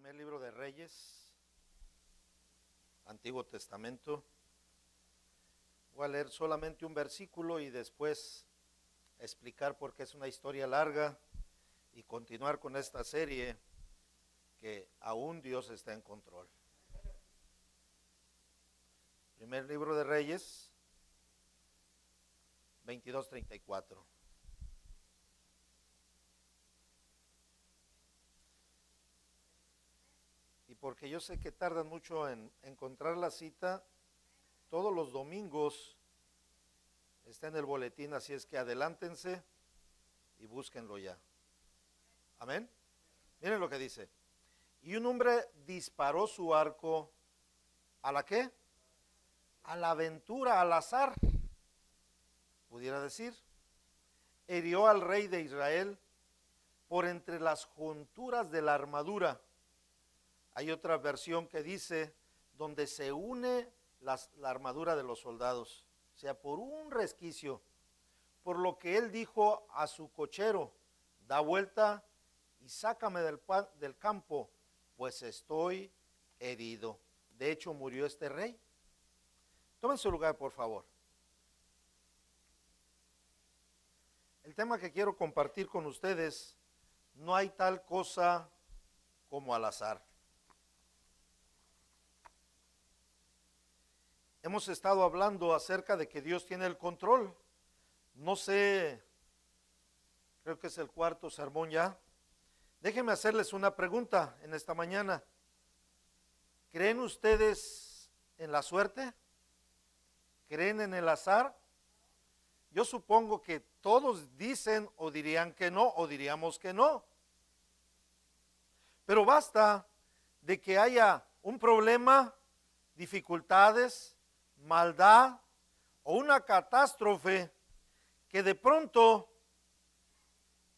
Primer libro de Reyes, Antiguo Testamento. Voy a leer solamente un versículo y después explicar por qué es una historia larga y continuar con esta serie que aún Dios está en control. Primer libro de Reyes, 22:34. Y porque yo sé que tardan mucho en encontrar la cita, todos los domingos está en el boletín, así es que adelántense y búsquenlo ya. Amén. Miren lo que dice. Y un hombre disparó su arco ¿a la qué? A la aventura, al azar, pudiera decir. Hirió al rey de Israel por entre las junturas de la armadura. Hay otra versión que dice donde se une la armadura de los soldados, o sea, por un resquicio, por lo que él dijo a su cochero: da vuelta y sácame del campo, pues estoy herido. De hecho, murió este rey. Tomen su lugar, por favor. El tema que quiero compartir con ustedes: no hay tal cosa como al azar. Hemos estado hablando acerca de que Dios tiene el control. No sé, creo que es el cuarto sermón ya. Déjenme hacerles una pregunta en esta mañana. ¿Creen ustedes en la suerte? ¿Creen en el azar? Yo supongo que todos dicen o dirían que no, o diríamos que no. Pero basta de que haya un problema, dificultades, maldad o una catástrofe que de pronto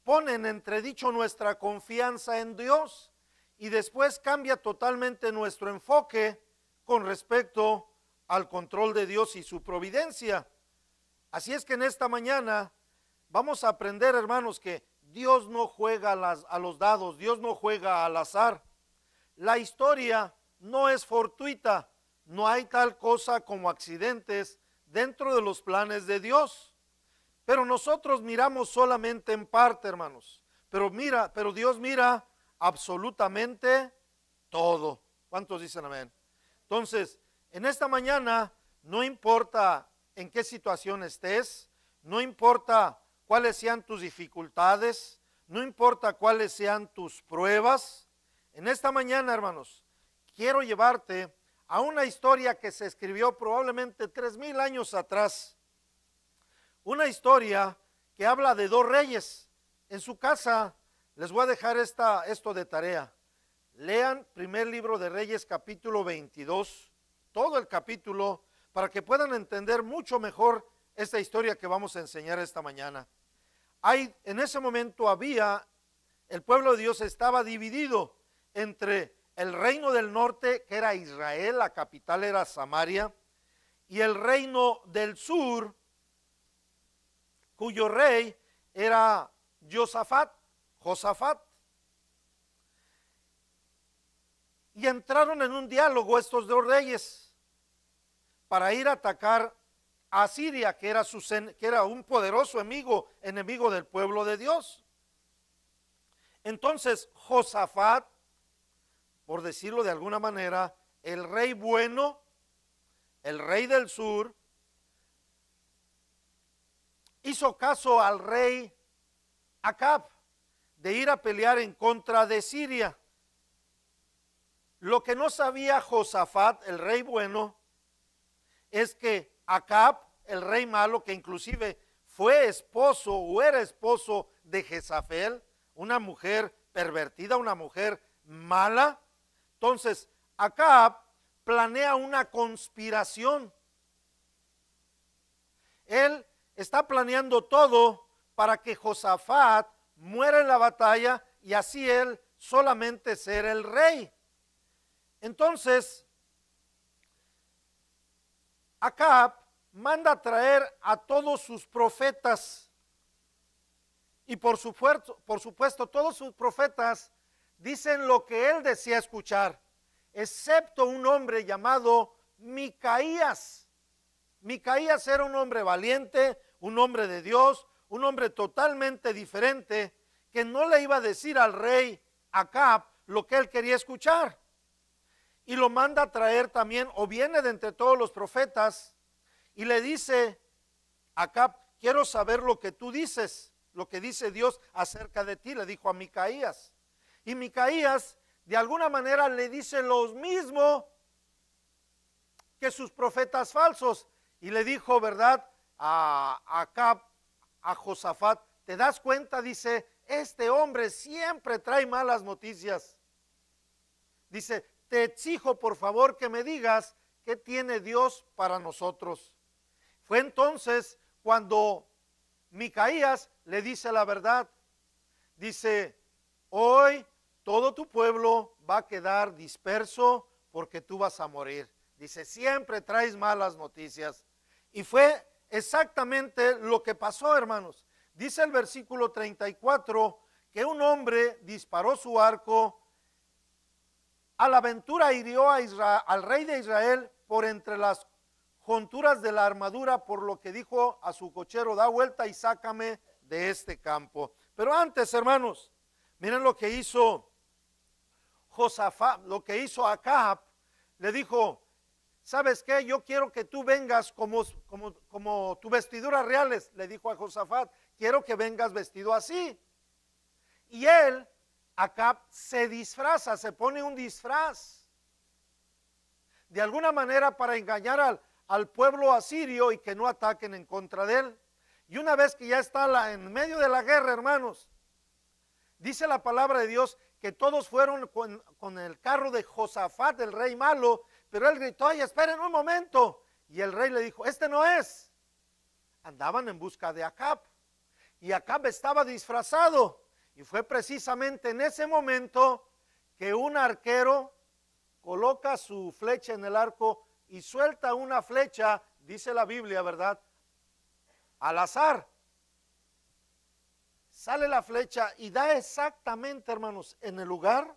pone en entredicho nuestra confianza en Dios y después cambia totalmente nuestro enfoque con respecto al control de Dios y su providencia. Así es que en esta mañana vamos a aprender, hermanos, que Dios no juega a los dados, Dios no juega al azar. La historia no es fortuita. No hay tal cosa como accidentes dentro de los planes de Dios. Pero nosotros miramos solamente en parte, hermanos. Pero Dios mira absolutamente todo. ¿Cuántos dicen amén? Entonces, en esta mañana, no importa en qué situación estés, no importa cuáles sean tus dificultades, no importa cuáles sean tus pruebas. En esta mañana, hermanos, quiero llevarte a una historia que se escribió probablemente 3000 años atrás. Una historia que habla de dos reyes. En su casa les voy a dejar esto de tarea. Lean primer libro de Reyes, capítulo 22, todo el capítulo, para que puedan entender mucho mejor esta historia que vamos a enseñar esta mañana. En ese momento el pueblo de Dios estaba dividido entre el reino del norte, que era Israel, la capital era Samaria, y el reino del sur, cuyo rey era Josafat. Y entraron en un diálogo estos dos reyes para ir a atacar a Siria, que era un poderoso enemigo del pueblo de Dios. Entonces Josafat, por decirlo de alguna manera, el rey bueno, el rey del sur, hizo caso al rey Acab de ir a pelear en contra de Siria. Lo que no sabía Josafat, el rey bueno, es que Acab, el rey malo, que inclusive fue esposo o era esposo de Jezabel, una mujer pervertida, una mujer mala. Entonces, Acab planea una conspiración. Él está planeando todo para que Josafat muera en la batalla y así él solamente ser el rey. Entonces, Acab manda a traer a todos sus profetas y por supuesto todos sus profetas dicen lo que él decía escuchar, excepto un hombre llamado Micaías. Micaías era un hombre valiente, un hombre de Dios, un hombre totalmente diferente, que no le iba a decir al rey Acab lo que él quería escuchar. Y lo manda a traer también, o viene de entre todos los profetas, y le dice: Acab, quiero saber lo que tú dices, lo que dice Dios acerca de ti, le dijo a Micaías. Y Micaías de alguna manera le dice lo mismo que sus profetas falsos, y le dijo, ¿verdad?, a Acab, a Josafat: ¿te das cuenta? Dice, este hombre siempre trae malas noticias. Dice, te exijo por favor que me digas qué tiene Dios para nosotros. Fue entonces cuando Micaías le dice la verdad. Dice, hoy todo tu pueblo va a quedar disperso porque tú vas a morir. Dice, siempre traes malas noticias. Y fue exactamente lo que pasó, hermanos. Dice el versículo 34 que un hombre disparó su arco, a la aventura hirió a al rey de Israel por entre las junturas de la armadura, por lo que dijo a su cochero: da vuelta y sácame de este campo. Pero antes, hermanos, miren lo que hizo Josafat, lo que hizo Acab. Le dijo: ¿sabes qué? Yo quiero que tú vengas como tu vestidura reales. Le dijo a Josafat: quiero que vengas vestido así. Y él, Acab, se disfraza, se pone un disfraz, de alguna manera para engañar al pueblo asirio y que no ataquen en contra de él. Y una vez que ya está en medio de la guerra, hermanos, dice la palabra de Dios que todos fueron con el carro de Josafat, el rey malo, pero él gritó: ay, esperen un momento. Y el rey le dijo: este no es. Andaban en busca de Acab, y Acab estaba disfrazado. Y fue precisamente en ese momento que un arquero coloca su flecha en el arco y suelta una flecha, dice la Biblia, ¿verdad?, al azar. Sale la flecha y da exactamente, hermanos, en el lugar,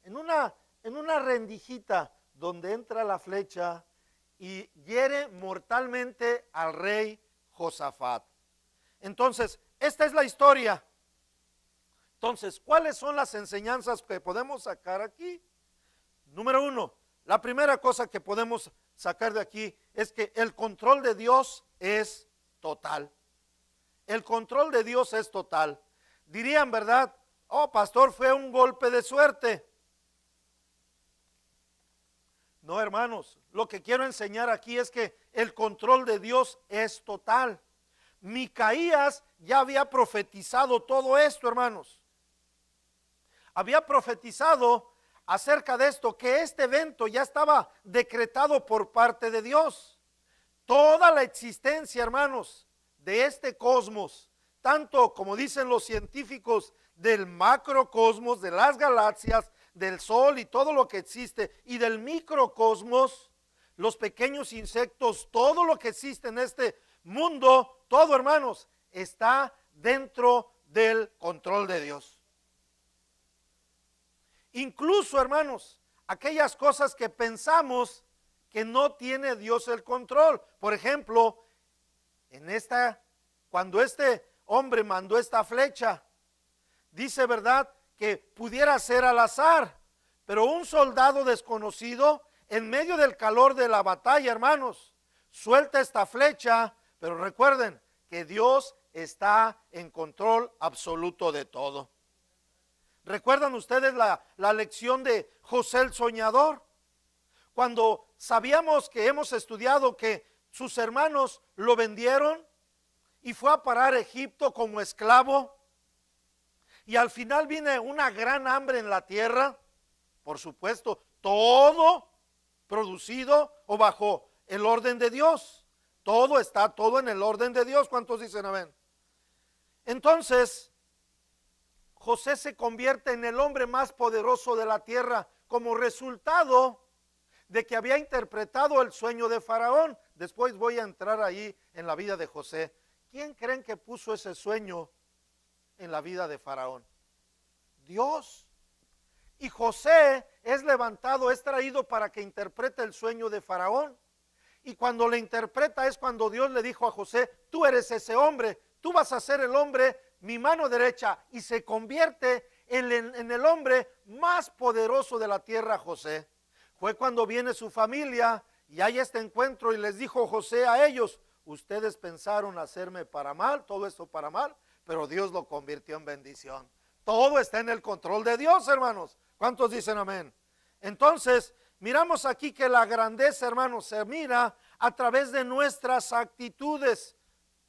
en una rendijita donde entra la flecha, y hiere mortalmente al rey Josafat. Entonces, esta es la historia. Entonces, ¿cuáles son las enseñanzas que podemos sacar aquí? Número uno, la primera cosa que podemos sacar de aquí es que el control de Dios es total. El control de Dios es total. Dirían, ¿verdad? Oh, pastor, fue un golpe de suerte. No, hermanos, lo que quiero enseñar aquí es que el control de Dios es total. Micaías ya había profetizado todo esto, hermanos. Había profetizado acerca de esto, que este evento ya estaba decretado por parte de Dios. Toda la existencia, hermanos, de este cosmos, tanto como dicen los científicos, del macrocosmos, de las galaxias, del sol y todo lo que existe, y del microcosmos, los pequeños insectos, todo lo que existe en este mundo, todo, hermanos, está dentro del control de Dios. Incluso, hermanos, aquellas cosas que pensamos que no tiene Dios el control. Por ejemplo, cuando este hombre mandó esta flecha, dice, ¿verdad?, que pudiera ser al azar, pero un soldado desconocido, en medio del calor de la batalla, hermanos, suelta esta flecha. Pero recuerden que Dios está en control absoluto de todo. ¿Recuerdan ustedes la lección de José el soñador? Cuando sabíamos, que hemos estudiado, que sus hermanos lo vendieron y fue a parar a Egipto como esclavo, y al final viene una gran hambre en la tierra, por supuesto, todo producido o bajo el orden de Dios. Todo en el orden de Dios. ¿Cuántos dicen amén? Entonces, José se convierte en el hombre más poderoso de la tierra como resultado de que había interpretado el sueño de Faraón. Después voy a entrar ahí en la vida de José. ¿Quién creen que puso ese sueño en la vida de Faraón? Dios. Y José es levantado, es traído para que interprete el sueño de Faraón. Y cuando le interpreta es cuando Dios le dijo a José, tú eres ese hombre, tú vas a ser el hombre, mi mano derecha. Y se convierte en el hombre más poderoso de la tierra, José. Fue cuando viene su familia y hay este encuentro y les dijo José a ellos, ustedes pensaron hacerme para mal, todo esto para mal, pero Dios lo convirtió en bendición. Todo está en el control de Dios, hermanos. ¿Cuántos dicen amén? Entonces, miramos aquí que la grandeza, hermanos, se mira a través de nuestras actitudes.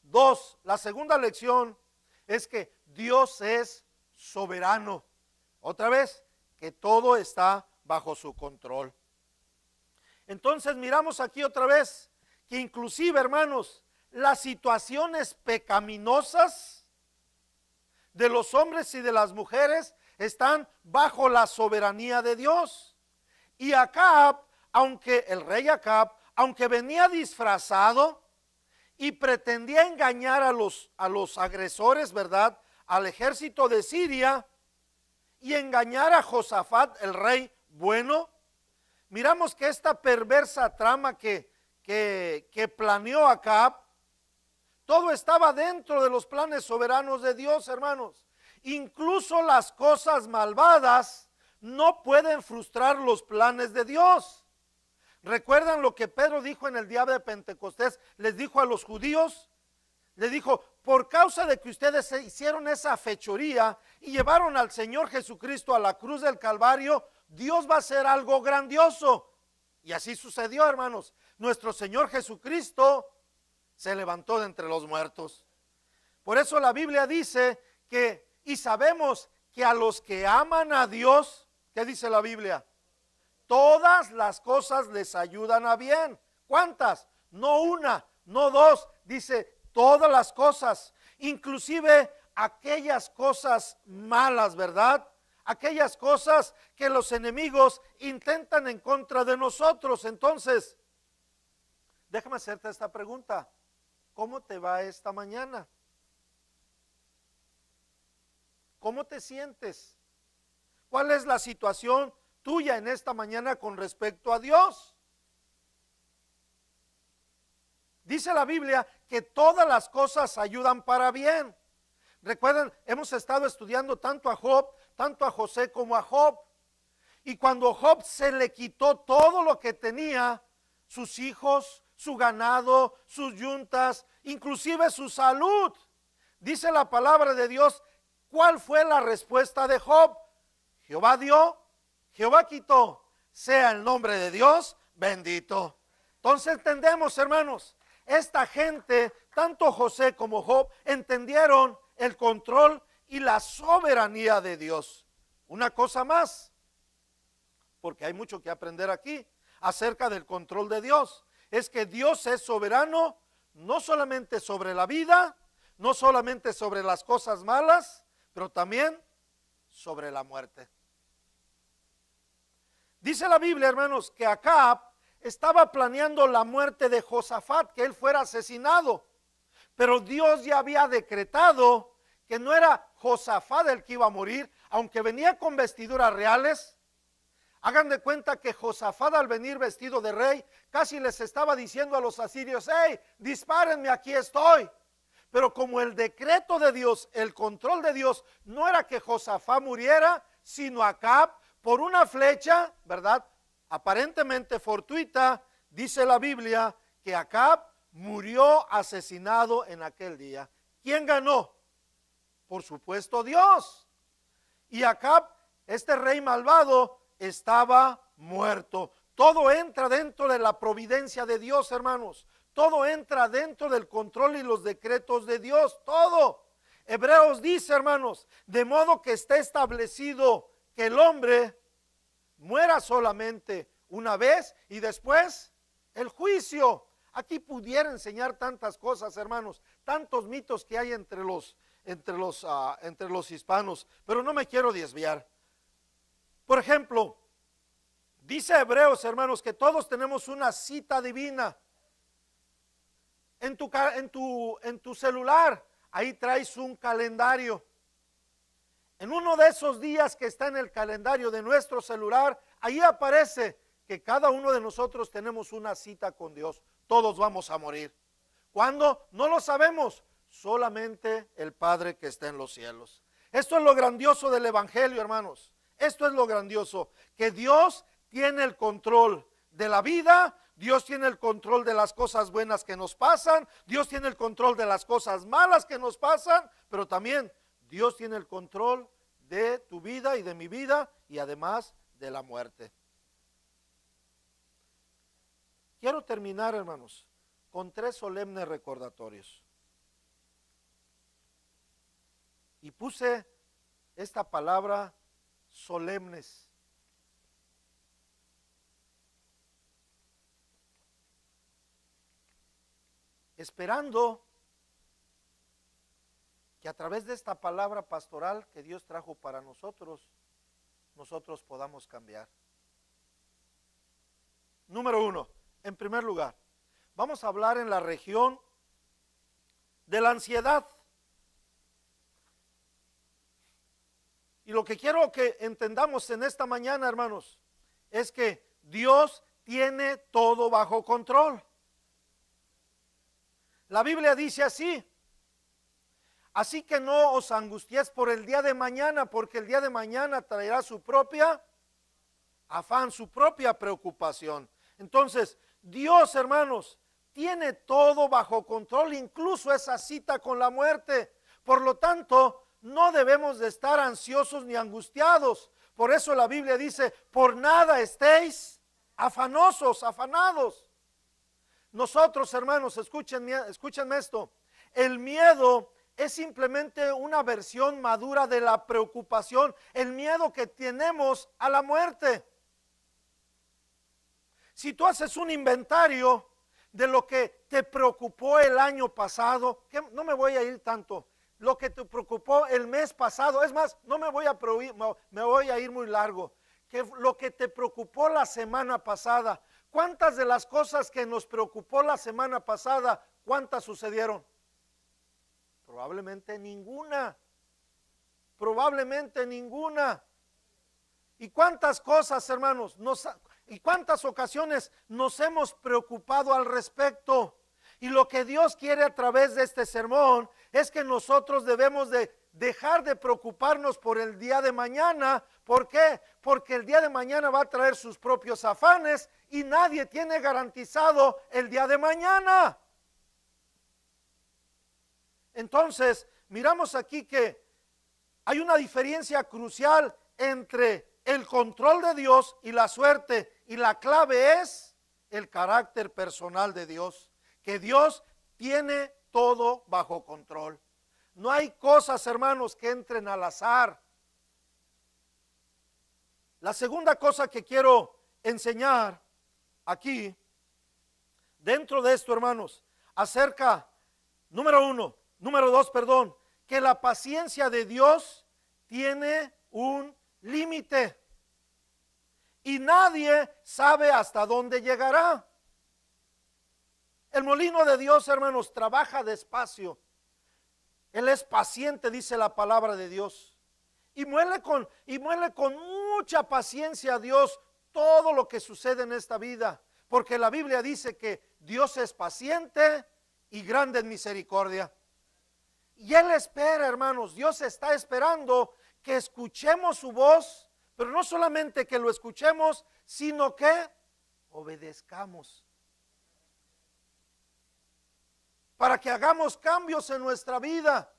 Dos, la segunda lección es que Dios es soberano. Otra vez, que todo está bajo su control. Entonces, miramos aquí otra vez que inclusive, hermanos, las situaciones pecaminosas de los hombres y de las mujeres están bajo la soberanía de Dios. Y Acab, aunque el rey Acab, aunque venía disfrazado y pretendía engañar a los agresores, ¿verdad?, al ejército de Siria y engañar a Josafat, el rey bueno, miramos que esta perversa trama que planeó Acab, todo estaba dentro de los planes soberanos de Dios, hermanos. Incluso las cosas malvadas no pueden frustrar los planes de Dios. ¿Recuerdan lo que Pedro dijo en el día de Pentecostés? Les dijo a los judíos, les dijo, por causa de que ustedes hicieron esa fechoría y llevaron al Señor Jesucristo a la cruz del Calvario, Dios va a hacer algo grandioso. Y así sucedió, hermanos. Nuestro Señor Jesucristo se levantó de entre los muertos. Por eso la Biblia dice que, y sabemos que a los que aman a Dios, ¿qué dice la Biblia? Todas las cosas les ayudan a bien. ¿Cuántas? No una, no dos, dice todas las cosas, inclusive aquellas cosas malas, ¿verdad? Aquellas cosas que los enemigos intentan en contra de nosotros. Entonces, déjame hacerte esta pregunta. ¿Cómo te va esta mañana? ¿Cómo te sientes? ¿Cuál es la situación tuya en esta mañana con respecto a Dios? Dice la Biblia que todas las cosas ayudan para bien. Recuerden, hemos estado estudiando tanto a Job, tanto a José como a Job. Y cuando Job se le quitó todo lo que tenía, sus hijos, su ganado, sus yuntas, inclusive su salud, dice la palabra de Dios, ¿cuál fue la respuesta de Job? Jehová dio, Jehová quitó, sea el nombre de Dios bendito. Entonces entendemos, hermanos, esta gente, tanto José como Job, entendieron el control y la soberanía de Dios. Una cosa más, porque hay mucho que aprender aquí acerca del control de Dios, es que Dios es soberano no solamente sobre la vida, no solamente sobre las cosas malas, pero también sobre la muerte. Dice la Biblia, hermanos, que Acab estaba planeando la muerte de Josafat, que él fuera asesinado, pero Dios ya había decretado que no era Josafat el que iba a morir, aunque venía con vestiduras reales. Hagan de cuenta que Josafat, al venir vestido de rey, casi les estaba diciendo a los asirios, hey, dispárenme, aquí estoy. Pero como el decreto de Dios, el control de Dios, no era que Josafat muriera, sino Acab, por una flecha, ¿verdad?, aparentemente fortuita, dice la Biblia que Acab murió asesinado en aquel día. ¿Quién ganó? Por supuesto Dios. Y Acab, este rey malvado, estaba muerto. Todo entra dentro de la providencia de Dios, hermanos. Todo entra dentro del control y los decretos de Dios, todo. Hebreos dice, hermanos, de modo que esté establecido que el hombre muera solamente una vez y después el juicio. Aquí pudiera enseñar tantas cosas, hermanos, tantos mitos que hay entre los hispanos, pero no me quiero desviar. Por ejemplo, dice Hebreos, hermanos, que todos tenemos una cita divina. En tu celular, ahí traes un calendario. En uno de esos días que está en el calendario de nuestro celular, ahí aparece que cada uno de nosotros tenemos una cita con Dios. Todos vamos a morir. ¿Cuándo? No lo sabemos. Solamente el Padre que está en los cielos. Esto es lo grandioso del Evangelio, hermanos. Esto es lo grandioso, que Dios tiene el control de la vida, Dios tiene el control de las cosas buenas que nos pasan, Dios tiene el control de las cosas malas que nos pasan, pero también Dios tiene el control de tu vida y de mi vida y además de la muerte. Quiero terminar, hermanos, con 3 solemnes recordatorios. Y puse esta palabra solemnes. Esperando que a través de esta palabra pastoral que Dios trajo para nosotros, nosotros podamos cambiar. Número 1, en primer lugar, vamos a hablar en la región de la ansiedad. Y lo que quiero que entendamos en esta mañana, hermanos, es que Dios tiene todo bajo control. La Biblia dice así: así que no os angustiéis por el día de mañana, porque el día de mañana traerá su propia afán, su propia preocupación. Entonces, Dios, hermanos, tiene todo bajo control, incluso esa cita con la muerte. Por lo tanto, no debemos de estar ansiosos ni angustiados. Por eso la Biblia dice: por nada estéis afanosos, afanados. Nosotros, hermanos, escúchenme esto. El miedo es simplemente una versión madura de la preocupación, el miedo que tenemos a la muerte. Si tú haces un inventario de lo que te preocupó el año pasado, que no me voy a ir tanto, lo que te preocupó el mes pasado, es más, no me voy a ir muy largo, que lo que te preocupó la semana pasada, ¿cuántas de las cosas que nos preocupó la semana pasada, cuántas sucedieron? Probablemente ninguna. Probablemente ninguna. ¿Y cuántas cosas, hermanos, y cuántas ocasiones nos hemos preocupado al respecto? Y lo que Dios quiere a través de este sermón es que nosotros debemos de dejar de preocuparnos por el día de mañana. ¿Por qué? Porque el día de mañana va a traer sus propios afanes y nadie tiene garantizado el día de mañana. Entonces, miramos aquí que hay una diferencia crucial entre el control de Dios y la suerte, y la clave es el carácter personal de Dios, que Dios tiene todo bajo control. No hay cosas, hermanos, que entren al azar. La segunda cosa que quiero enseñar aquí, dentro de esto, hermanos, acerca, número dos, que la paciencia de Dios tiene un límite y nadie sabe hasta dónde llegará. El molino de Dios, hermanos, trabaja despacio. Él es paciente, dice la palabra de Dios, y muele con mucha paciencia a Dios todo lo que sucede en esta vida, porque la Biblia dice que Dios es paciente y grande en misericordia. Y Él espera, hermanos, Dios está esperando que escuchemos su voz, pero no solamente que lo escuchemos, sino que obedezcamos, para que hagamos cambios en nuestra vida.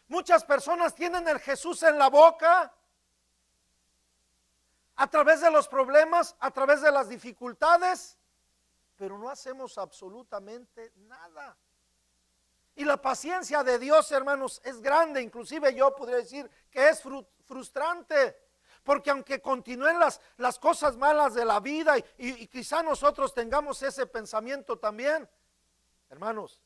Muchas personas tienen el Jesús en la boca, a través de los problemas, a través de las dificultades, pero no hacemos absolutamente nada. Y la paciencia de Dios, hermanos, es grande. Inclusive yo podría decir que es frustrante, porque aunque continúen las cosas malas de la vida y quizá nosotros tengamos ese pensamiento también, hermanos,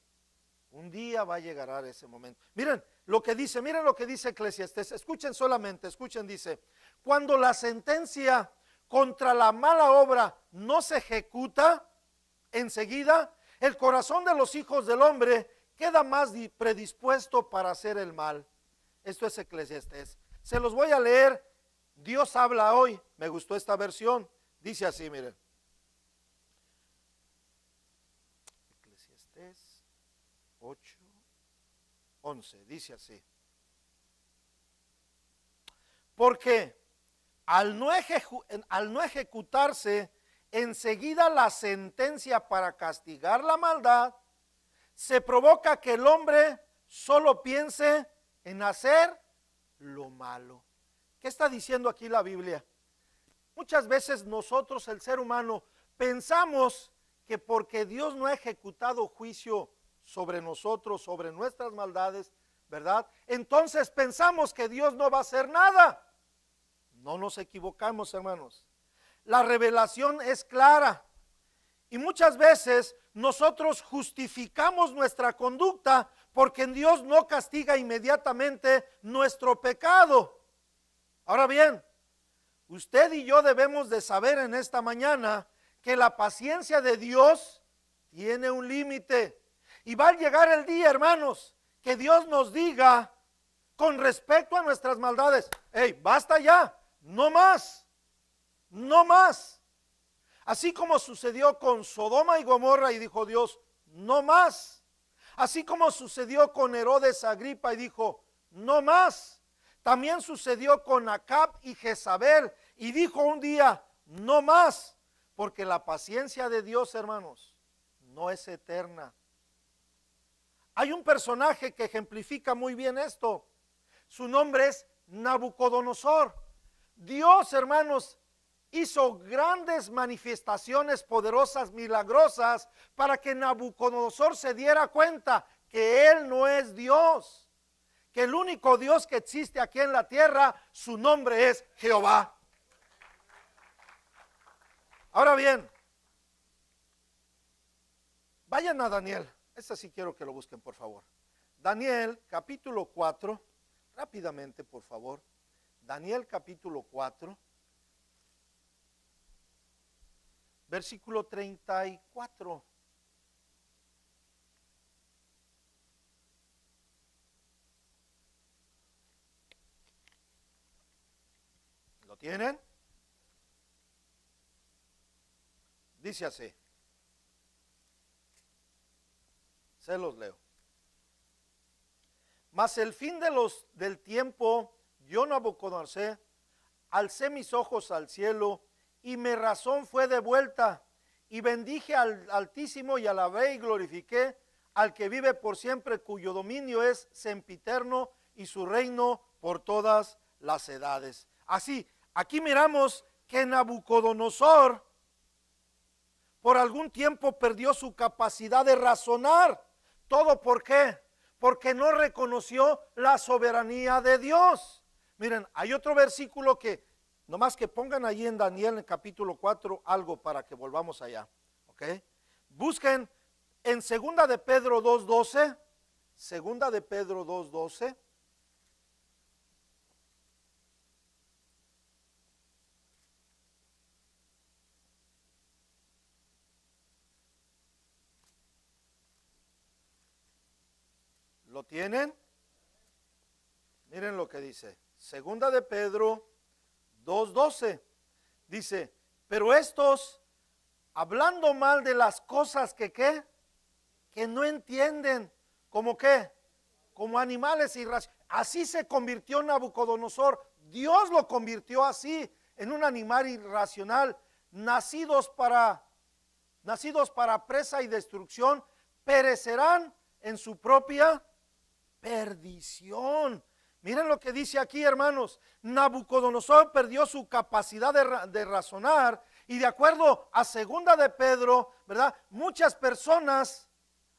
un día va a llegar a ese momento. Miren lo que dice Eclesiastés. Escuchen solamente, dice: cuando la sentencia contra la mala obra no se ejecuta enseguida, el corazón de los hijos del hombre queda más predispuesto para hacer el mal. Esto es Eclesiastés. Se los voy a leer. Dios habla hoy. Me gustó esta versión. Dice así, miren. Eclesiastés 8:11. Dice así. Porque al no ejecutarse enseguida la sentencia para castigar la maldad, se provoca que el hombre solo piense en hacer lo malo. ¿Qué está diciendo aquí la Biblia? Muchas veces nosotros, el ser humano, pensamos que porque Dios no ha ejecutado juicio sobre nosotros, sobre nuestras maldades, ¿verdad? Entonces pensamos que Dios no va a hacer nada. No nos equivocamos, hermanos. La revelación es clara. Y muchas veces nosotros justificamos nuestra conducta porque Dios no castiga inmediatamente nuestro pecado. Ahora bien, usted y yo debemos de saber en esta mañana que la paciencia de Dios tiene un límite. Y va a llegar el día, hermanos, que Dios nos diga con respecto a nuestras maldades: hey, basta ya, no más, no más. Así como sucedió con Sodoma y Gomorra y dijo Dios, no más. Así como sucedió con Herodes Agripa y dijo, no más. También sucedió con Acab y Jezabel y dijo un día, no más. Porque la paciencia de Dios, hermanos, no es eterna. Hay un personaje que ejemplifica muy bien esto. Su nombre es Nabucodonosor. Dios, hermanos, hizo grandes manifestaciones poderosas, milagrosas, para que Nabucodonosor se diera cuenta que él no es Dios, que el único Dios que existe aquí en la tierra, su nombre es Jehová. Ahora bien, vayan a Daniel. Este sí quiero que lo busquen, por favor. Daniel capítulo 4, rápidamente, por favor. Daniel capítulo 4. Versículo 34. ¿Lo tienen? Dice así. Se los leo. Mas el fin del tiempo, yo Nabucodonosor, alcé mis ojos al cielo, y mi razón fue devuelta, y bendije al Altísimo, y alabé y glorifiqué al que vive por siempre, cuyo dominio es sempiterno, y su reino por todas las edades. Así, aquí miramos que Nabucodonosor por algún tiempo perdió su capacidad de razonar. ¿Todo por qué? Porque no reconoció la soberanía de Dios. Miren, hay otro versículo que nomás que pongan allí en Daniel, en capítulo 4, algo para que volvamos allá, ¿ok? Busquen en segunda de Pedro 2:12, segunda de Pedro 2:12. ¿Lo tienen? Miren lo que dice. Segunda de Pedro 2:12. Dice, pero estos, hablando mal de las cosas que ¿qué? Que no entienden. ¿Cómo qué? Como animales irracionales. Así se convirtió Nabucodonosor. Dios lo convirtió así, en un animal irracional. Nacidos para presa y destrucción, perecerán en su propia perdición. Miren lo que dice aquí, hermanos. Nabucodonosor perdió su capacidad de razonar, y de acuerdo a segunda de Pedro, ¿verdad? Muchas personas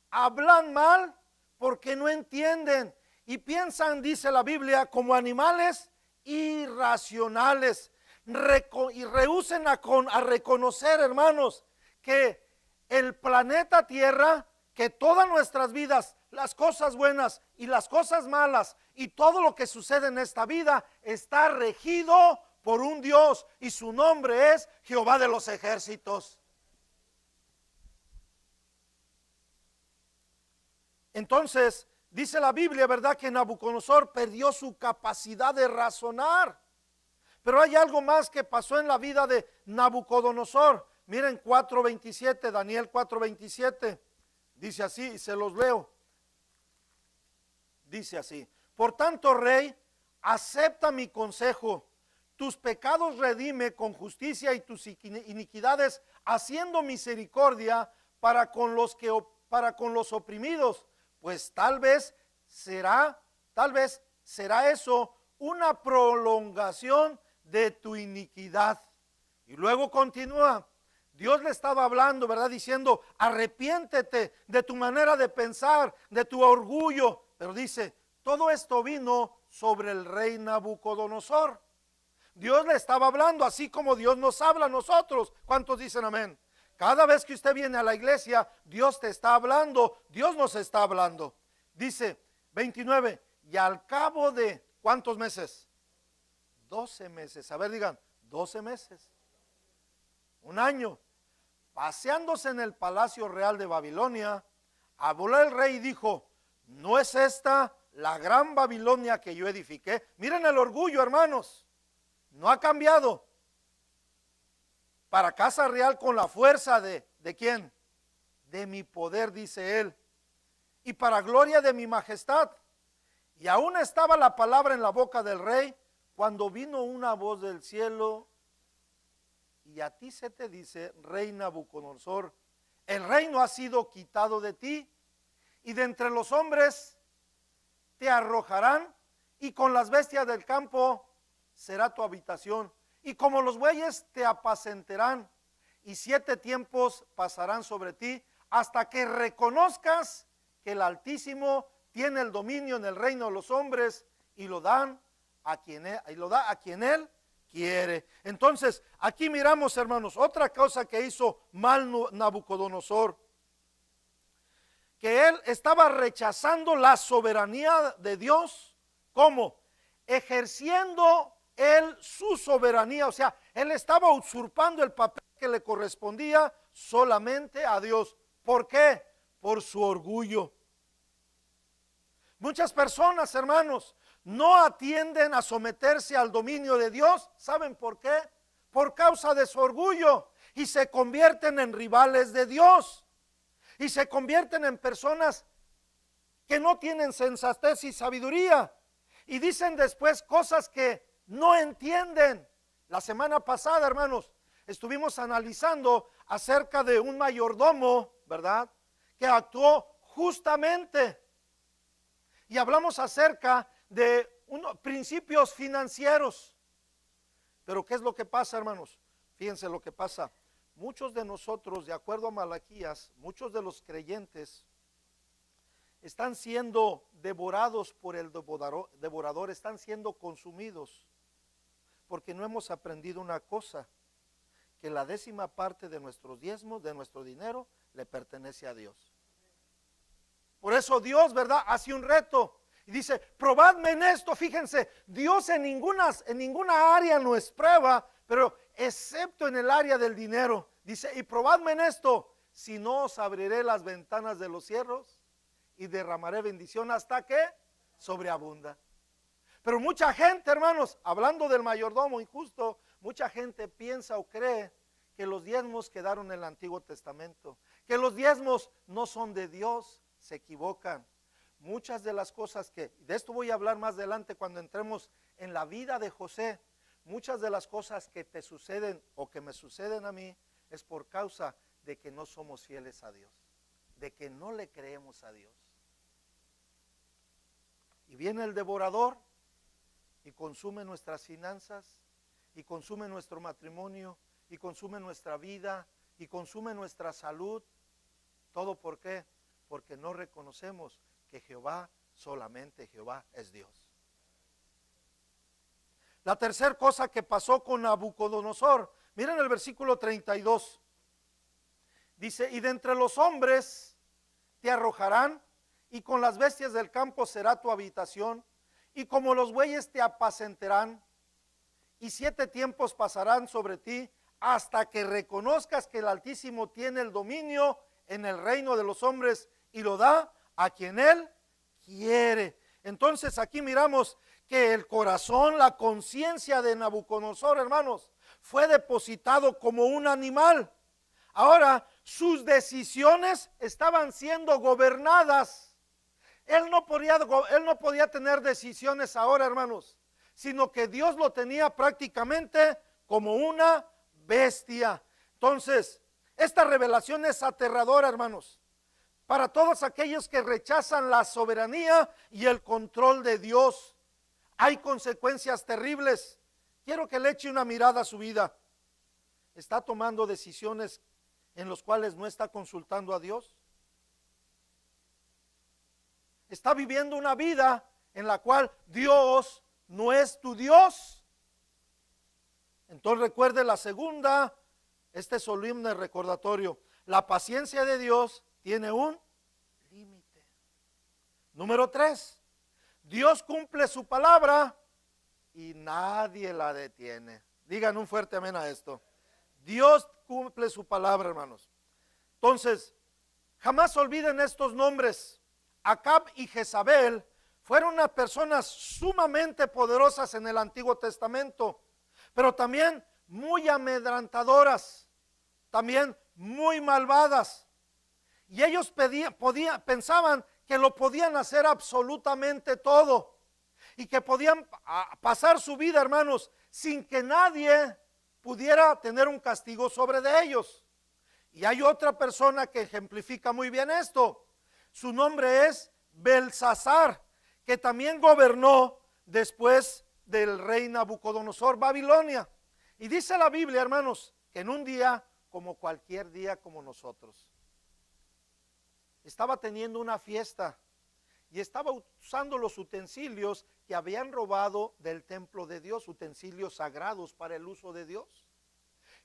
hablan mal porque no entienden y piensan, dice la Biblia, como animales irracionales, y rehúsen a reconocer, hermanos, que el planeta Tierra, que todas nuestras vidas, las cosas buenas y las cosas malas y todo lo que sucede en esta vida está regido por un Dios, y su nombre es Jehová de los ejércitos. Entonces, Dice la Biblia, ¿verdad?, que Nabucodonosor perdió su capacidad de razonar. Pero hay algo más que pasó en la vida de Nabucodonosor. Miren 4:27, Daniel 4:27. Dice así, y se los leo. Dice así: por tanto, rey, acepta mi consejo. Tus pecados redime con justicia y tus iniquidades haciendo misericordia para con los oprimidos, pues tal vez será eso una prolongación de tu iniquidad. Y luego continúa. Dios le estaba hablando, ¿verdad?, diciendo: arrepiéntete de tu manera de pensar, de tu orgullo. Pero dice, todo esto vino sobre el rey Nabucodonosor. Dios le estaba hablando, así como Dios nos habla a nosotros. ¿Cuántos dicen amén? Cada vez que usted viene a la iglesia, Dios te está hablando, Dios nos está hablando. Dice 29, y al cabo de, ¿cuántos meses? 12 meses. A ver, digan, 12 meses. Un año. Paseándose en el palacio real de Babilonia, habló el rey y dijo: ¿no es esta la gran Babilonia que yo edifiqué? Miren el orgullo, hermanos. No ha cambiado. Para casa real con la fuerza ¿de quién? De mi poder, dice él. Y para gloria de mi majestad. Y aún estaba la palabra en la boca del rey, cuando vino una voz del cielo: y a ti se te dice, rey Nabucodonosor, el reino ha sido quitado de ti, y de entre los hombres te arrojarán, y con las bestias del campo será tu habitación, y como los bueyes te apacentarán, y 7 tiempos pasarán sobre ti, hasta que reconozcas que el Altísimo tiene el dominio en el reino de los hombres, y lo da a quien él quiere. Entonces, aquí miramos, hermanos, otra cosa que hizo mal Nabucodonosor, que él estaba rechazando la soberanía de Dios. ¿Cómo? Ejerciendo él su soberanía, o sea, él estaba usurpando el papel que le correspondía solamente a Dios. ¿Por qué? Por su orgullo. Muchas personas, hermanos, no atienden a someterse al dominio de Dios. ¿Saben por qué? Por causa de su orgullo, y se convierten en rivales de Dios, y se convierten en personas que no tienen sensatez y sabiduría, y dicen después cosas que no entienden. La semana pasada, hermanos, estuvimos analizando acerca de un mayordomo, ¿verdad?, que actuó justamente, y hablamos acerca de principios financieros. Pero ¿qué es lo que pasa, hermanos? Fíjense lo que pasa. Muchos de nosotros, de acuerdo a Malaquías, muchos de los creyentes están siendo devorados por el devorador, están siendo consumidos, porque no hemos aprendido una cosa, que la 10ª parte de nuestros diezmos, de nuestro dinero, le pertenece a Dios. Por eso Dios, ¿verdad?, hace un reto y dice: probadme en esto. Fíjense, Dios en ninguna área no es prueba, pero excepto en el área del dinero. Dice: y probadme en esto, si no os abriré las ventanas de los cielos y derramaré bendición hasta que sobreabunda. Pero mucha gente, hermanos, hablando del mayordomo injusto, mucha gente piensa o cree que los diezmos quedaron en el Antiguo Testamento, que los diezmos no son de Dios. Se equivocan. Muchas de las cosas que, de esto voy a hablar más adelante cuando entremos en la vida de José, muchas de las cosas que te suceden o que me suceden a mí es por causa de que no somos fieles a Dios, de que no le creemos a Dios. Y viene el devorador y consume nuestras finanzas, y consume nuestro matrimonio, y consume nuestra vida, y consume nuestra salud. ¿Todo por qué? Porque no reconocemos que Jehová, solamente Jehová es Dios. La tercera cosa que pasó con Nabucodonosor, miren el versículo 32. Dice: y de entre los hombres te arrojarán, y con las bestias del campo será tu habitación, y como los bueyes te apacentarán, y 7 tiempos pasarán sobre ti, hasta que reconozcas que el Altísimo tiene el dominio en el reino de los hombres, y lo da a quien él quiere. Entonces aquí miramos que el corazón, la conciencia de Nabucodonosor, hermanos, fue depositado como un animal. Ahora sus decisiones estaban siendo gobernadas. Él no podía tener decisiones ahora, hermanos, sino que Dios lo tenía prácticamente como una bestia. Entonces, esta revelación es aterradora, hermanos, para todos aquellos que rechazan la soberanía y el control de Dios. Hay consecuencias terribles. Quiero que le eche una mirada a su vida. ¿Está tomando decisiones en las cuales no está consultando a Dios? ¿Está viviendo una vida en la cual Dios no es tu Dios? Entonces recuerde la segunda, este solemne recordatorio. La paciencia de Dios tiene un límite. Número 3, Dios cumple su palabra y nadie la detiene. Digan un fuerte amén a esto. Dios cumple su palabra, hermanos. Entonces, jamás olviden estos nombres. Acab y Jezabel fueron unas personas sumamente poderosas en el Antiguo Testamento, pero también muy amedrentadoras, también muy malvadas. Y ellos pensaban que lo podían hacer absolutamente todo y que podían pasar su vida, hermanos, sin que nadie pudiera tener un castigo sobre de ellos. Y hay otra persona que ejemplifica muy bien esto. Su nombre es Belsasar, que también gobernó después del rey Nabucodonosor, Babilonia. Y dice la Biblia, hermanos, que en un día como cualquier día como nosotros, estaba teniendo una fiesta y estaba usando los utensilios que habían robado del templo de Dios, utensilios sagrados para el uso de Dios.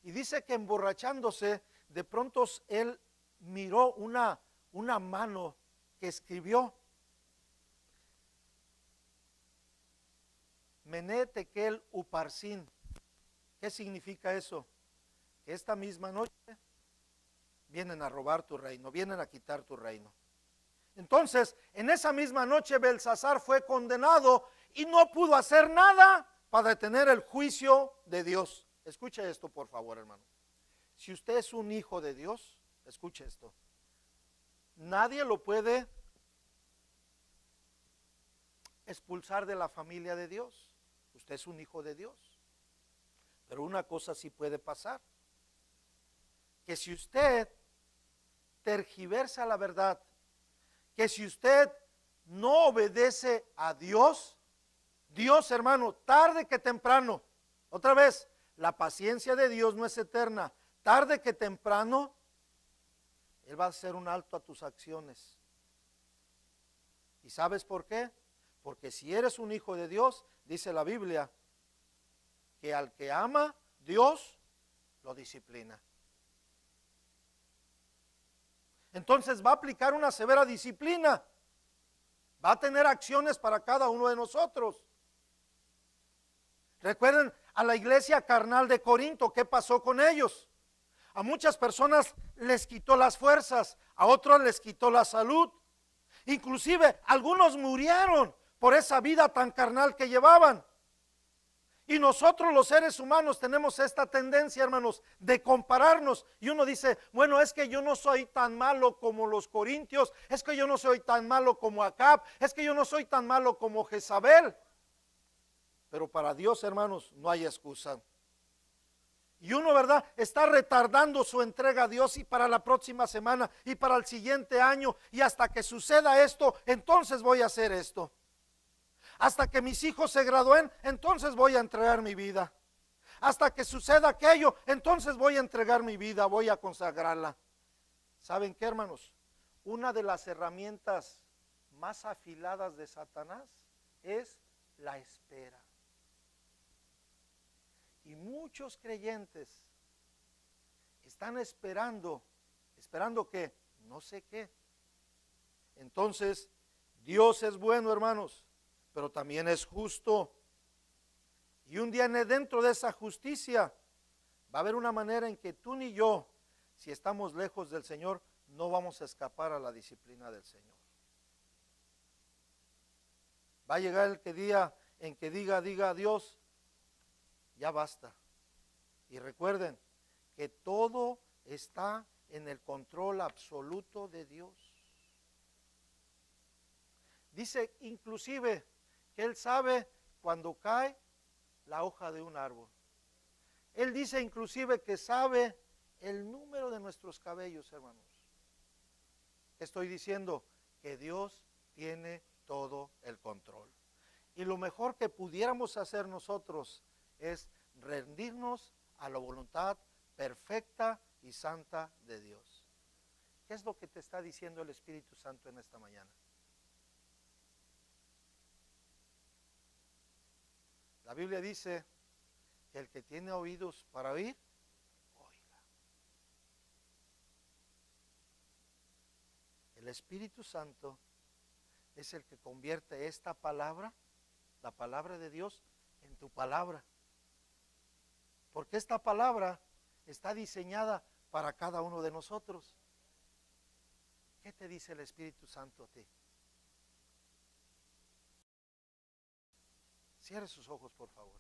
Y dice que emborrachándose, de pronto él miró una mano que escribió Mené Tekel Uparsin. ¿Qué significa eso? Que esta misma noche vienen a robar tu reino, vienen a quitar tu reino. Entonces, en esa misma noche Belsasar fue condenado y no pudo hacer nada para detener el juicio de Dios. Escuche esto, por favor, hermano. Si usted es un hijo de Dios, escuche esto. Nadie lo puede expulsar de la familia de Dios. Usted es un hijo de Dios. Pero una cosa sí puede pasar. Que si usted tergiversa la verdad, que si usted no obedece a Dios, Dios, hermano, tarde que temprano, otra vez, la paciencia de Dios no es eterna. Tarde que temprano, Él va a hacer un alto a tus acciones. ¿Y sabes por qué? Porque si eres un hijo de Dios, dice la Biblia, que al que ama, Dios lo disciplina. Entonces va a aplicar una severa disciplina. Va a tener acciones para cada uno de nosotros. Recuerden a la iglesia carnal de Corinto, ¿qué pasó con ellos? A muchas personas les quitó las fuerzas, a otros les quitó la salud. Inclusive algunos murieron por esa vida tan carnal que llevaban. Y nosotros los seres humanos tenemos esta tendencia, hermanos, de compararnos. Y uno dice, bueno, es que yo no soy tan malo como los corintios, es que yo no soy tan malo como Acab, es que yo no soy tan malo como Jezabel. Pero para Dios, hermanos, no hay excusa. Y uno, ¿verdad?, está retardando su entrega a Dios y para la próxima semana y para el siguiente año. Y hasta que suceda esto, entonces voy a hacer esto. Hasta que mis hijos se gradúen, entonces voy a entregar mi vida. Hasta que suceda aquello, entonces voy a entregar mi vida, voy a consagrarla. ¿Saben qué, hermanos? Una de las herramientas más afiladas de Satanás es la espera. Y muchos creyentes están esperando que no sé qué. Entonces, Dios es bueno, hermanos, pero también es justo. Y un día dentro de esa justicia va a haber una manera en que tú ni yo, si estamos lejos del Señor, no vamos a escapar a la disciplina del Señor. Va a llegar el día en que diga a Dios, ya basta. Y recuerden que todo está en el control absoluto de Dios. Dice inclusive que Él sabe cuando cae la hoja de un árbol. Él dice inclusive que sabe el número de nuestros cabellos, hermanos. Estoy diciendo que Dios tiene todo el control. Y lo mejor que pudiéramos hacer nosotros es rendirnos a la voluntad perfecta y santa de Dios. ¿Qué es lo que te está diciendo el Espíritu Santo en esta mañana? La Biblia dice que el que tiene oídos para oír, oiga. El Espíritu Santo es el que convierte esta palabra, la palabra de Dios, en tu palabra. Porque esta palabra está diseñada para cada uno de nosotros. ¿Qué te dice el Espíritu Santo a ti? Cierre sus ojos, por favor.